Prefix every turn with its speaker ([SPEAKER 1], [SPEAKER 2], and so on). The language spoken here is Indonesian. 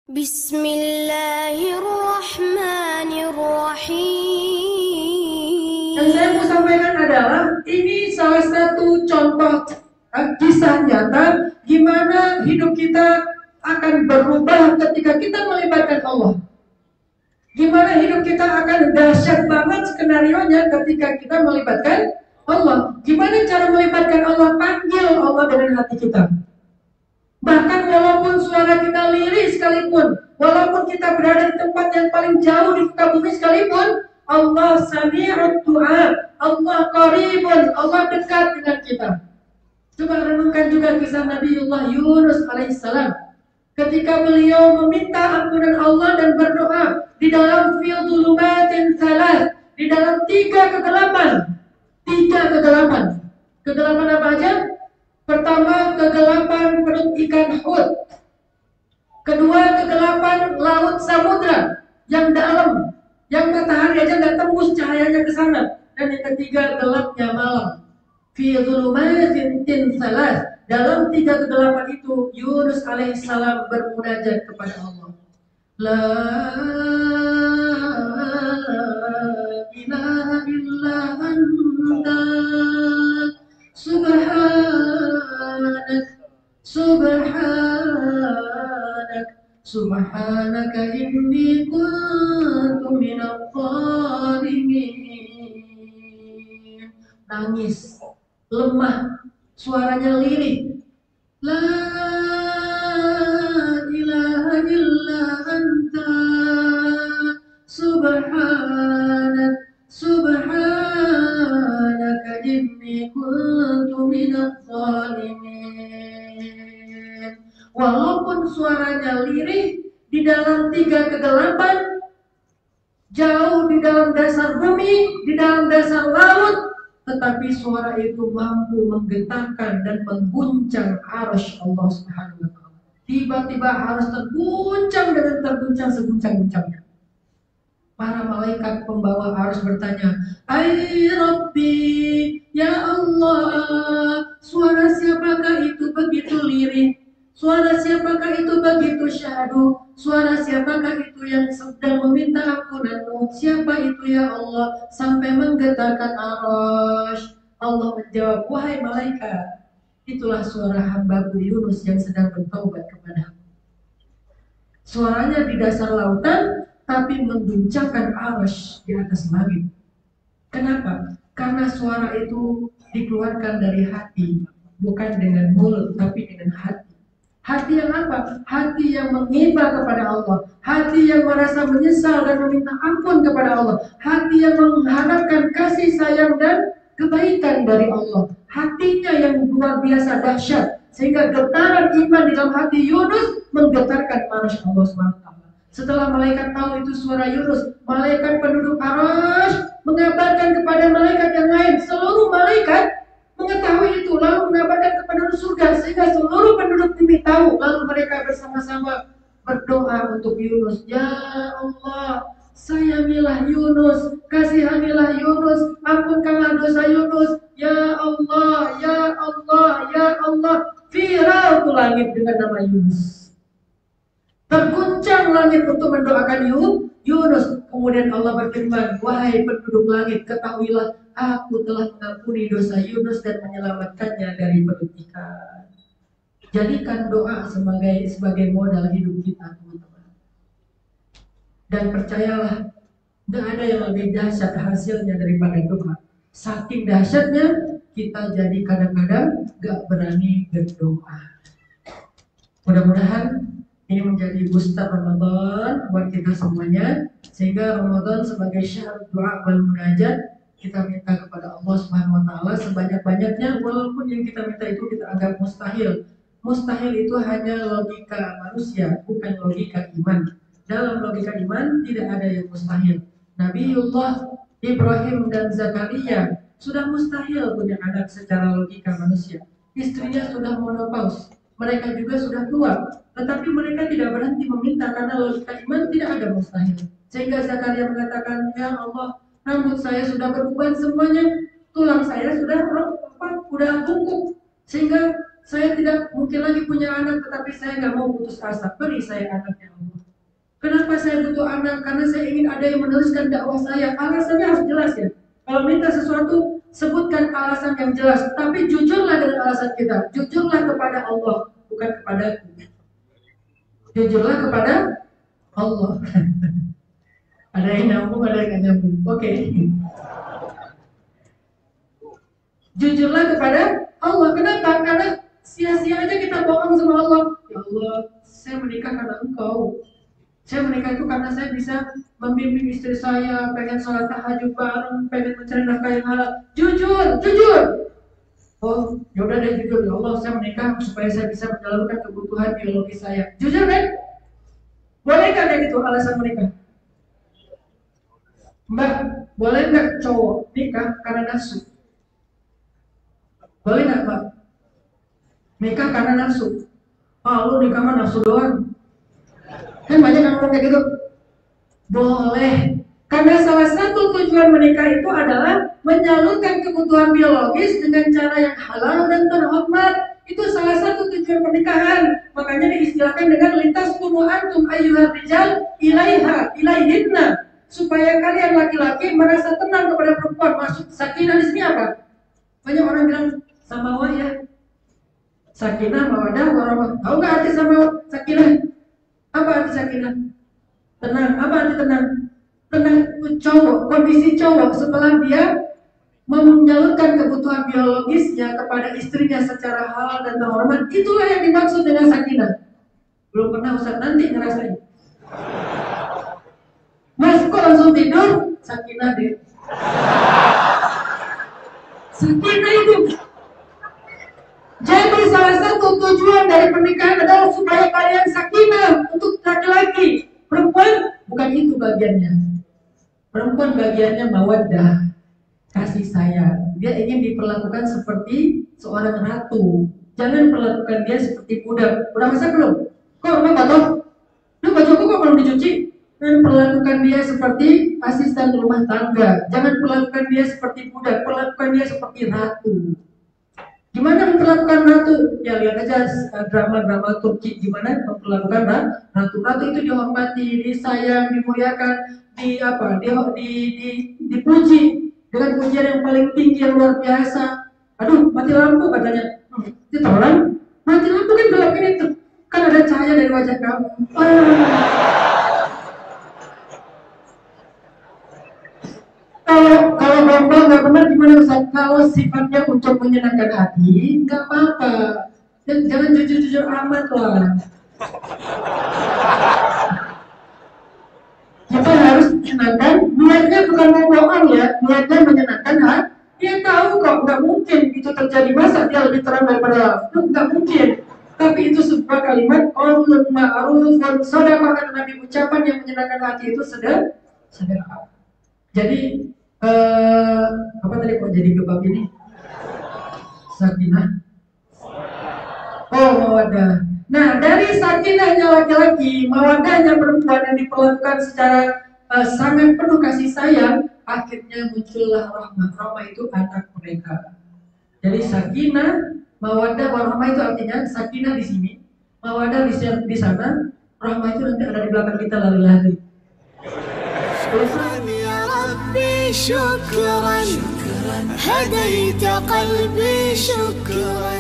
[SPEAKER 1] Bismillahirrahmanirrahim. Yang saya mau sampaikan adalah ini salah satu contoh kisah nyata gimana hidup kita akan berubah ketika kita melibatkan Allah. Gimana hidup kita akan dahsyat banget skenarionya ketika kita melibatkan Allah. Gimana cara melibatkan Allah? Panggil Allah dengan hati kita. Bahkan walaupun suara kita lirih sekalipun, walaupun kita berada di tempat yang paling jauh di muka bumi sekalipun, Allah sami'ud du'a, Allah qaribun, Allah dekat dengan kita. Coba renungkan juga kisah Nabiullah Yunus alaihissalam. Ketika beliau meminta ampunan Allah dan berdoa di dalam fil dhulumatin salas, di dalam tiga kegelapan. Kegelapan apa aja? Pertama, kegelapan perut ikan hut. Kedua, kegelapan laut samudra yang dalam, yang matahari aja nggak tembus cahayanya ke sana. Dan yang ketiga, gelapnya malam. Fi dhulumatin salas. Dalam tiga kegelapan itu, Yunus alaihissalam bermunajat kepada Allah. La ilaha illa anta Subhanaka inni kuntu minadh dhalimin. Nangis, lemah, suaranya lirih. La ilaha illa anta Subhanaka inni kuntu minadh dhalimin. Walaupun suaranya lirih di dalam tiga kegelapan, jauh di dalam dasar bumi, di dalam dasar laut, tetapi suara itu mampu menggetarkan dan mengguncang arsy Allah Subhanahu wa taala. Tiba-tiba harus terguncang dengan terguncang seguncang-guncangnya. Para malaikat pembawa harus bertanya, "Ai Rabbi, ya Allah, suara siapakah itu begitu lirih? Suara siapakah itu begitu syahdu? Suara siapakah itu yang sedang meminta ampunanmu? Siapa itu ya Allah sampai menggetarkan arsy?" Allah menjawab, "Wahai malaikat, itulah suara hambaku Yunus yang sedang bertaubat kepadaku." Suaranya di dasar lautan, tapi mengguncangkan arsy di atas langit. Kenapa? Karena suara itu dikeluarkan dari hati, bukan dengan mulut, tapi dengan hati. Hati yang apa? Hati yang mengiba kepada Allah, hati yang merasa menyesal dan meminta ampun kepada Allah, hati yang mengharapkan kasih sayang dan kebaikan dari Allah. Hatinya yang luar biasa dahsyat, sehingga getaran iman di dalam hati Yunus menggetarkan arsy Allah SWT. Setelah malaikat tahu itu suara Yunus, malaikat penduduk arsy mengabarkan kepada malaikat yang lain. Seluruh malaikat mengetahui itu, lalu mengabarkan kepada surga, sehingga seluruh penduduk bumi tahu. Lalu mereka bersama-sama berdoa untuk Yunus. Ya Allah, sayangilah Yunus, kasihanilah Yunus, ampunkanlah dosa Yunus. Ya Allah, ya Allah, ya Allah. Viral tuh langit dengan nama Yunus. Terguncang langit untuk mendoakan Yunus. Kemudian Allah berfirman, "Wahai penduduk langit, ketahuilah aku telah mengampuni dosa Yunus dan menyelamatkannya dari perut ikan." Jadikan doa sebagai modal hidup kita, teman-teman. Dan percayalah, tidak ada yang lebih dahsyat hasilnya daripada doa. Saking dahsyatnya, kita jadi kadang-kadang gak berani berdoa. Mudah-mudahan ini menjadi booster Ramadan buat kita semuanya, sehingga Ramadan sebagai syahr doa wal munajat, kita minta kepada Allah Subhanahu wa taala sebanyak-banyaknya, walaupun yang kita minta itu kita anggap mustahil. Mustahil itu hanya logika manusia, bukan logika iman. Dalam logika iman tidak ada yang mustahil. Nabiullah Ibrahim dan Zakaria sudah mustahil punya anak secara logika manusia. Istrinya sudah menopause, mereka juga sudah tua, tetapi mereka tidak berhenti meminta karena logika iman tidak ada mustahil. Sehingga Zakaria mengatakan, "Ya Allah, rambut saya sudah beruban semuanya, tulang saya sudah bungkuk, sehingga saya tidak mungkin lagi punya anak, tetapi saya nggak mau putus asa. Beri saya anak ya Allah." Kenapa saya butuh anak? Karena saya ingin ada yang meneruskan dakwah saya. Alasannya harus jelas ya. Kalau minta sesuatu, sebutkan alasan yang jelas. Tapi jujurlah dengan alasan kita. Jujurlah kepada Allah, bukan kepadaku. Jujurlah kepada Allah. Ada yang nyambung, ada yang nggak nyambung. Oke. Jujurlah kepada Allah. Kenapa? Karena sia-sia aja kita bohong sama Allah. Ya Allah, saya menikah karena Engkau. Saya menikah itu karena saya bisa membimbing istri saya, pengen sholat tahajud bareng, pengen mencari nafkah yang halal. Jujur, jujur. Oh, ya udah deh jujur. Ya Allah, saya menikah supaya saya bisa menyalurkan kebutuhan biologi saya. Jujur kan? Boleh nggak kayak gitu alasan menikah? Mbak, boleh nggak cowok nikah karena nafsu? Boleh nggak Mbak? Nikah karena nafsu? Oh, lu nikah mah nafsu doang. Kan banyak yang ngomong kayak gitu. Boleh. Karena salah satu tujuan menikah itu adalah menyalurkan kebutuhan biologis dengan cara yang halal dan terhormat. Itu salah satu tujuan pernikahan. Makanya diistilahkan dengan lintas kunu antum ayyuhar rijal ilaihinna. Supaya kalian laki-laki merasa tenang kepada perempuan. Maksud sakinah di sini apa? Banyak orang bilang samawa ya. Sakinah, mawadah, warahmah. Tahu nggak arti sama sakinah? Apa arti sakinah? Tenang. Apa arti tenang? Tenang cowok, kondisi cowok setelah dia menyalurkan kebutuhan biologisnya kepada istrinya secara halal dan terhormat, itulah yang dimaksud dengan sakinah. Belum pernah Ustaz, nanti ngerasain. Mas kok langsung tidur? Sakinah deh. Sakinah itu. Jadi salah satu tujuan dari pernikahan adalah supaya kalian sakinah untuk laki-laki. Perempuan bukan itu bagiannya. Perempuan bagiannya mawaddah, kasih sayang. Dia ingin diperlakukan seperti seorang ratu. Jangan perlakukan dia seperti budak. Udah masak belum? Kok rumah batok? Lu bajuku kok belum dicuci? Dan perlakukan dia seperti asisten rumah tangga. Jangan perlakukan dia seperti budak. Perlakukan dia seperti ratu. Gimana memperlakukan ratu? Ya lihat aja drama-drama Turki gimana memperlakukan ratu. Ratu itu dihormati, disayang, dimuliakan, dipuji dengan pujian yang paling tinggi yang luar biasa. Aduh, mati lampu katanya. Itu orang mati lampu kan gelap ini tuh. Kan ada cahaya dari wajah kamu. Kalau gombal nggak benar gimana Ustaz? Kalau sifatnya untuk menyenangkan hati, nggak apa-apa. Dan jangan jujur-jujur amat lah. Kita harus menyenangkan. Niatnya bukan bohong ya, niatnya menyenangkan hati. Dia tahu kok nggak mungkin itu terjadi, masa dia lebih terang daripada itu, nggak mungkin. Tapi itu sebuah kalimat qaulun ma'ruf dan shadaqah, kata Nabi, ucapan yang menyenangkan hati itu sedekah. Jadi apa tadi kok jadi kebab ini? Sakinah. Oh, mawadah. Nah, dari sakinahnya laki-laki, mawadahnya perempuan yang diperlakukan secara sangat penuh kasih sayang, akhirnya muncullah rahmah. Rahmah itu anak mereka. Jadi sakinah, mawadah, warahmah itu artinya sakinah di sini, mawadah di sana, rahmah itu nanti ada di belakang kita lari-lari.
[SPEAKER 2] شكرا هديت قلبي شكرا